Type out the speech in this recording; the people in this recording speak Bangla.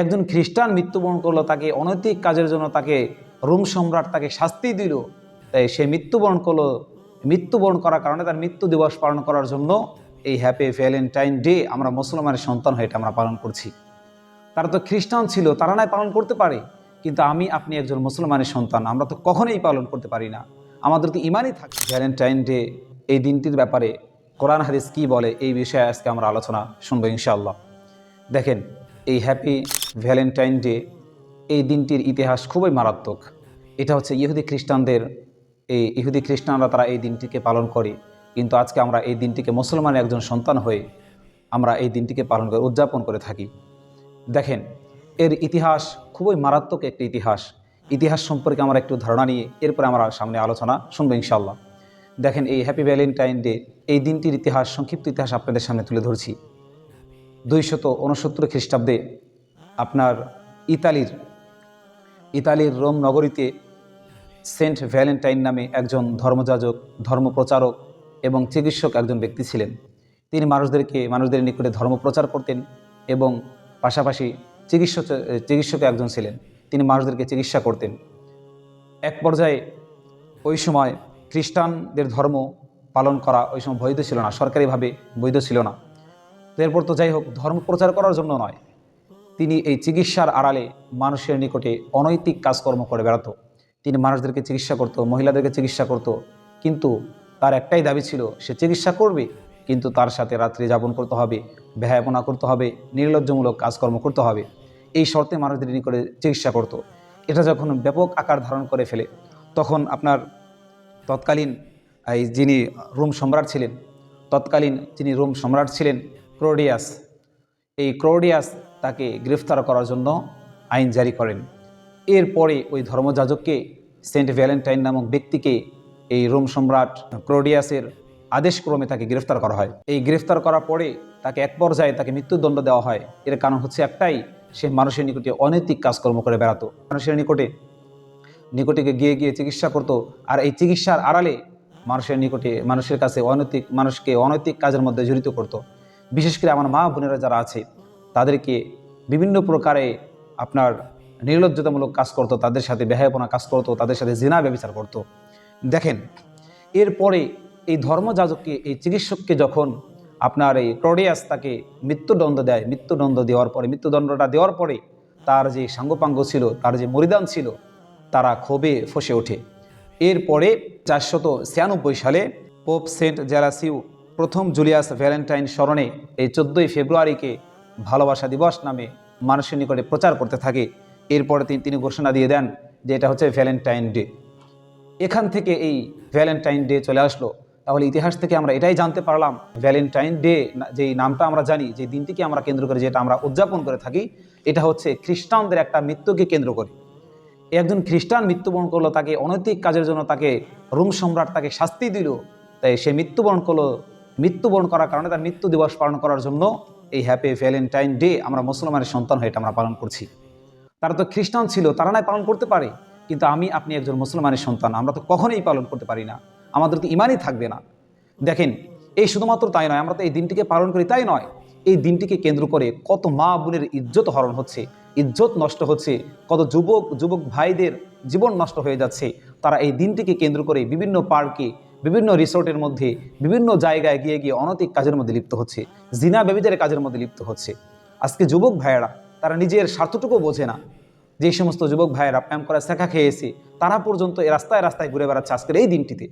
একজন খ্রিস্টান মৃত্যুবরণ করলো, তাকে অনৈতিক কাজের জন্য তাকে রোম সম্রাট তাকে শাস্তি দিল, তাই সে মৃত্যুবরণ করলো। মৃত্যুবরণ করার কারণে তার মৃত্যু দিবস পালন করার জন্য এই হ্যাপি ভ্যালেন্টাইন ডে আমরা মুসলমানের সন্তান হয়ে এটা আমরা পালন করছি। তারা তো খ্রিস্টান ছিল, তারা নয় পালন করতে পারে, কিন্তু আমি আপনি একজন মুসলমানের সন্তান, আমরা তো কখনোই পালন করতে পারি না। আমাদের তো ইমানই থাকে। ভ্যালেন্টাইন ডে এই দিনটির ব্যাপারে কোরআন হাদিস কি বলে এই বিষয়ে আজকে আমরা আলোচনা শুনবো ইনশাআল্লাহ। দেখেন, এই হ্যাপি ভ্যালেন্টাইন ডে এই দিনটির ইতিহাস খুবই মারাত্মক। এটা হচ্ছে ইহুদি খ্রিস্টানরা তারা এই দিনটিকে পালন করে, কিন্তু আজকে আমরা এই দিনটিকে মুসলমানের একজন সন্তান হয়ে আমরা এই দিনটিকে পালন করে উদযাপন করে থাকি। দেখেন, এর ইতিহাস খুবই মারাত্মক একটি ইতিহাস সম্পর্কে আমরা একটু ধারণা নিয়ে এরপরে আমরা সামনে আলোচনা শুনবো ইনশাআল্লাহ। দেখেন, এই হ্যাপি ভ্যালেন্টাইন ডে এই দিনটির ইতিহাস, সংক্ষিপ্ত ইতিহাস আপনাদের সামনে তুলে ধরছি। 269 খ্রিস্টাব্দে আপনার ইতালির রোম নগরীতে সেন্ট ভ্যালেন্টাইন নামে একজন ধর্মযাজক, ধর্মপ্রচারক এবং চিকিৎসক একজন ব্যক্তি ছিলেন। তিনি মানুষদের নিকটে ধর্ম প্রচার করতেন এবং পাশাপাশি চিকিৎসক একজন ছিলেন। তিনি মানুষদেরকে চিকিৎসা করতেন। এক পর্যায়ে ওই সময় খ্রিস্টানদের ধর্ম পালন করা ওই সময় বৈধ ছিল না, সরকারিভাবে বৈধ ছিল না। তো এরপর তো যাই হোক, ধর্ম প্রচার করার জন্য নয়, তিনি এই চিকিৎসার আড়ালে মানুষের নিকটে অনৈতিক কাজকর্ম করে বেড়াতো। তিনি মানুষদেরকে চিকিৎসা করত, মহিলাদেরকে চিকিৎসা করত, কিন্তু তার একটাই দাবি ছিল, সে চিকিৎসা করবে কিন্তু তার সাথে রাত্রি যাপন করতে হবে, বেহায়াপনা করতে হবে, নির্লজ্জমূলক কাজকর্ম করতে হবে। এই শর্তে মানুষদের নিকটে চিকিৎসা করত। এটা যখন ব্যাপক আকার ধারণ করে ফেলে, তখন আপনার তৎকালীন যিনি রোম সম্রাট ছিলেন ক্লডিয়াস তাকে গ্রেফতার করার জন্য আইন জারি করেন। এরপরে ওই ধর্মযাজককে, সেন্ট ভ্যালেন্টাইন নামক ব্যক্তিকে এই রোম সম্রাট ক্লডিয়াসের আদেশক্রমে তাকে গ্রেফতার করা হয়। এই গ্রেফতার করার পরে তাকে এক পর্যায়ে তাকে মৃত্যুদণ্ড দেওয়া হয়। এর কারণ হচ্ছে একটাই, সে মানুষের নিকটে অনৈতিক কাজকর্ম করে বেড়াতো, মানুষের নিকটে গিয়ে চিকিৎসা করত, আর এই চিকিৎসার আড়ালে মানুষের কাছে মানুষকে অনৈতিক কাজের মধ্যে জড়িত করত। বিশেষ করে আমার মা বোনেরা যারা আছে তাদেরকে বিভিন্ন প্রকারে আপনার নির্লজ্জতামূলক কাজ করত, তাদের সাথে বেহায়াপনা কাজ করত, তাদের সাথে জিনা ব্যভিচার করত। দেখেন, এরপরে এই ধর্মযাজককে, এই চিকিৎসককে যখন আপনার এই ক্লডিয়াস তাকে মৃত্যুদণ্ডটা দেওয়ার পরে তার যে সাঙ্গপাঙ্গ ছিল, তার যে মরিদান ছিল, তারা ক্ষোভে ফসে ওঠে। এরপরে 496 সালে পোপ সেন্ট জেলাসিউ প্রথম জুলিয়াস ভ্যালেন্টাইন স্মরণে এই 14 ফেব্রুয়ারিকে ভালোবাসা দিবস নামে মানুষের নিকটে প্রচার করতে থাকে। এরপরে তিনি ঘোষণা দিয়ে দেন যে এটা হচ্ছে ভ্যালেন্টাইন ডে। এখান থেকে এই ভ্যালেন্টাইন ডে চলে আসলো। তাহলে ইতিহাস থেকে আমরা এটাই জানতে পারলাম, ভ্যালেন্টাইন ডে যেই নামটা আমরা জানি, যে দিনটিকে আমরা কেন্দ্র করে যেটা আমরা উদযাপন করে থাকি, এটা হচ্ছে খ্রিস্টানদের একটা মৃত্যুকে কেন্দ্র করে। একজন খ্রিস্টান মৃত্যুবরণ করলো, তাকে অনৈতিক কাজের জন্য তাকে রোম সম্রাট তাকে শাস্তি দিল, তাই সে মৃত্যুবরণ করার কারণে তার মৃত্যু দিবস পালন করার জন্য এই হ্যাপি ভ্যালেন্টাইন ডে আমরা মুসলমানের সন্তান হয়ে এটা আমরা পালন করছি। তারা তো খ্রিস্টান ছিল, তারা নয় পালন করতে পারে, কিন্তু আমি আপনি একজন মুসলমানের সন্তান, আমরা তো কখনোই পালন করতে পারি না, আমাদের তো ইমানই থাকবে না। দেখেন, এই শুধুমাত্র তাই নয়, আমরা তো এই দিনটিকে পালন করি তাই নয়, এই দিনটিকে কেন্দ্র করে কত মা বোনের ইজ্জত হরণ হচ্ছে, ইজ্জত নষ্ট হচ্ছে, কত যুবক ভাইদের জীবন নষ্ট হয়ে যাচ্ছে। তারা এই দিনটিকে কেন্দ্র করে বিভিন্ন পার্কে, বিভিন্ন রিসোর্টের মধ্যে, বিভিন্ন জায়গায় গিয়ে অনৈতিক কাজের মধ্যে লিপ্ত হচ্ছে, জিনা ব্যভিচারের কাজের মধ্যে লিপ্ত হচ্ছে। আজকে যুবক ভাইয়েরা তারা নিজের স্বার্থটুকু বোঝে না। যে সমস্ত যুবক ভাইয়েরা প্রেম করা শেখা খেয়েছে, তারা পর্যন্ত রাস্তায় ঘুরে বেড়াচ্ছে আজকের এই দিনটিতে।